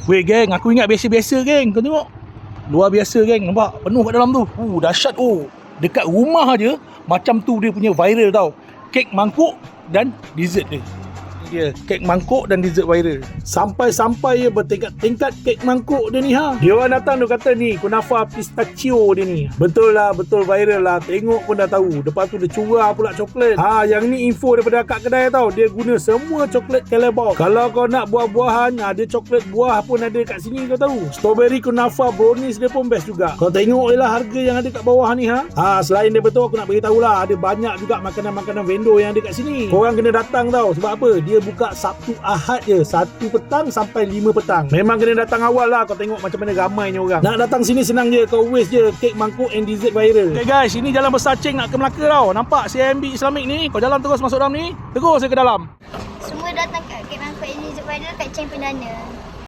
Weh geng, aku ingat biasa-biasa geng. Kau tengok. Luar biasa geng, nampak? Penuh kat dalam tu. Dahsyat. Dekat rumah aja macam tu dia punya viral tau. Kek mangkuk dan dessert dia. Dia kek mangkuk dan dessert viral. Sampai-sampai ya bertingkat-tingkat kek mangkuk dia ni ha. Dia orang datang dia kata ni kunafa pistachio dia ni. Betul lah, betul viral lah. Tengok pun dah tahu. Lepas tu dia curah pula coklat. Yang ni info daripada akak kedai tau. Dia guna semua coklat Callebaut. Kalau kau nak buah-buahan, ada coklat buah pun ada kat sini kau tahu. Strawberry kunafa brownies dia pun best juga. Kau tengok je lah harga yang ada kat bawah ni ha. Selain daripada tu aku nak beritahu lah, ada banyak juga makanan-makanan vendor yang ada kat sini. Korang kena datang tau. Sebab apa? Dia buka Sabtu Ahad je, 1 petang sampai 5 petang. Memang kena datang awal lah. Kau tengok macam mana ramainya orang. Nak datang sini senang je. Kau waste je kek mangkuk and dessert viral. Okay guys, ini jalan besar Cheng nak ke Melaka tau. Nampak CIMB Islamic ni. Kau jalan terus masuk dalam ni, terus ke dalam. Semua datang kat Kek Mangkuk and Dessert Viral kat Cheng Pendana.